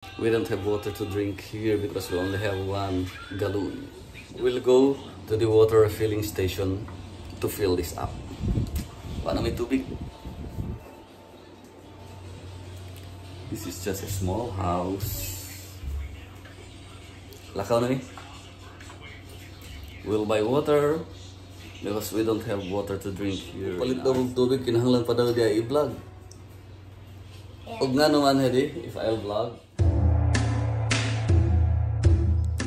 We don't have water to drink here because we only have one gallon. We'll go to the water refilling station to fill this up. Paano may tubig? This is just a small house. Lakaw na ni. We'll buy water because we don't have water to drink here. Palit daw ng tubig, kinahanglan pa daw diya i-vlog. Huwag nga naman, hedi, if I'll vlog.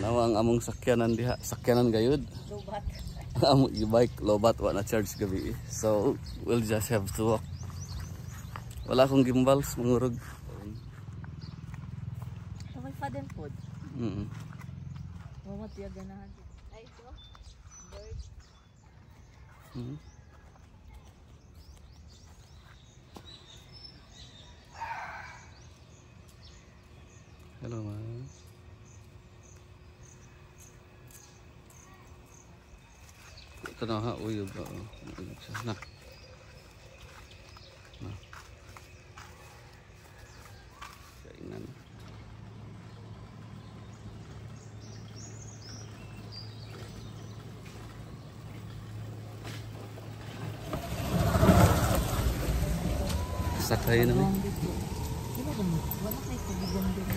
Nawa ang among sakyanan diha, sakyanan gayud. Lobat. Among e-bike, lobat, wa na charge gabi. So, we'll just have to walk. Wala akong gimbals, mangurog. May pa din po. Mamot yung ganahan. Ay, ito. Bird. Hello, man. Ito na ha, uyog ba? Uyog siya. Na. Na. Kainan. Sakay na ni. Wala kayo tubigan din.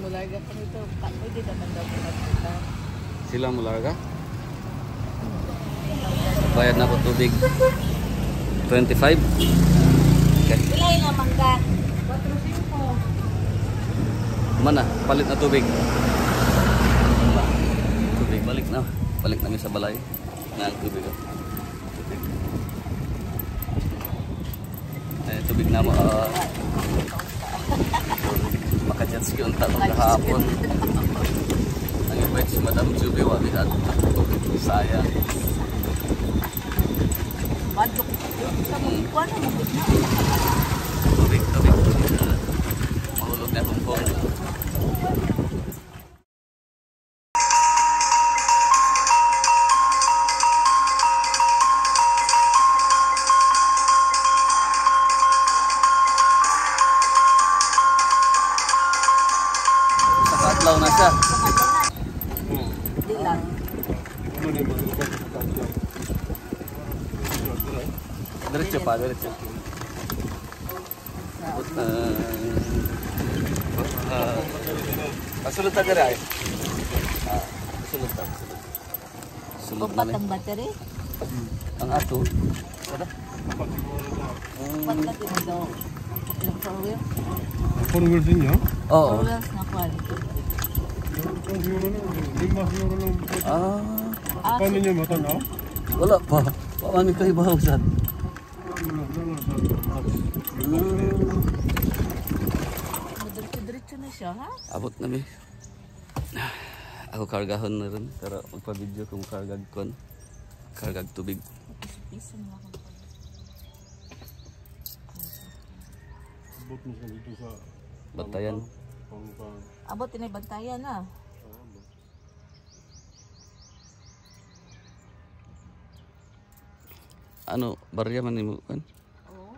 Larga pa nito. Pwede naman daw pinagpunta. Sila mo larga? Bayad na po tubig. 25? Okay. Sila yung mangga. 4-5. Mana? Palit na tubig. Tubig, balik na. Balik namin sa balay. Na ang tubig. Tubig. Eh, tubig na mo. Maka-jets yun tatong kahapon. Nag-invite si Madam Juby wabit at sayang. Madlok. Sa mga na mabot na. Tubig. Mahulog na kumpong. Adlaw na siya. Dilan. Diretso pa, diretso. Sulod ta dere ay. Sulod ta. Sulod na. Ang battery? Ang ato. Kada? Pat na din daw. Yung 4-wheel? 4-wheel din niya? Oo. 4-wheels na quality. Paano niya matanaw? Wala pa. Paano kayo bahawasan? Diretso na siya, ha? Abot na mi. Ako kargahon na rin. Pero magpa-video kung kargag kon. Kargag tubig. Piso mo ako. Abot mo siya dito sa Batayan. Abot tinay bantayan, ha? ano, barya man mo kan? Oo.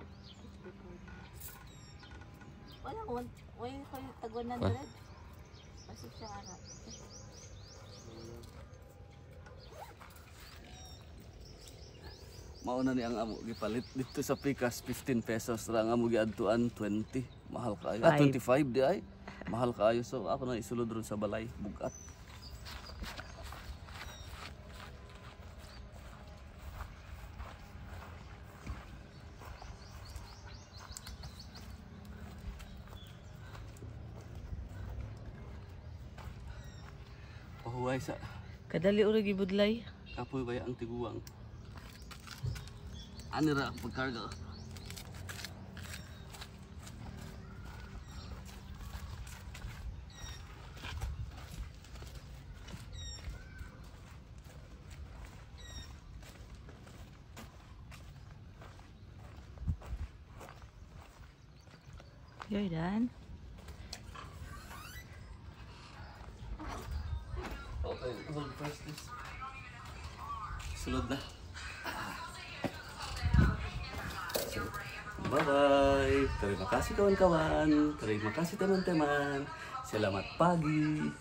Wala ko. Wala ko yung tag 100. Kasi siya harap. Mauna ni ang amo gipalit dito sa Pikas 15 pesos ra ang amo giadtuan 20. Mahal kaayo. 25 di ay. Mahal kaayo, so ako na isulod ron sa balay bugat. Pahuway sa Kadali ura gibudlay. kapoy baya ang tiguang. Ani ra ang pagkarga. You're done. Okay, hold first this. Sulod na. Bye-bye. Terima kasih kawan-kawan. Terima kasih teman-teman. Selamat pagi.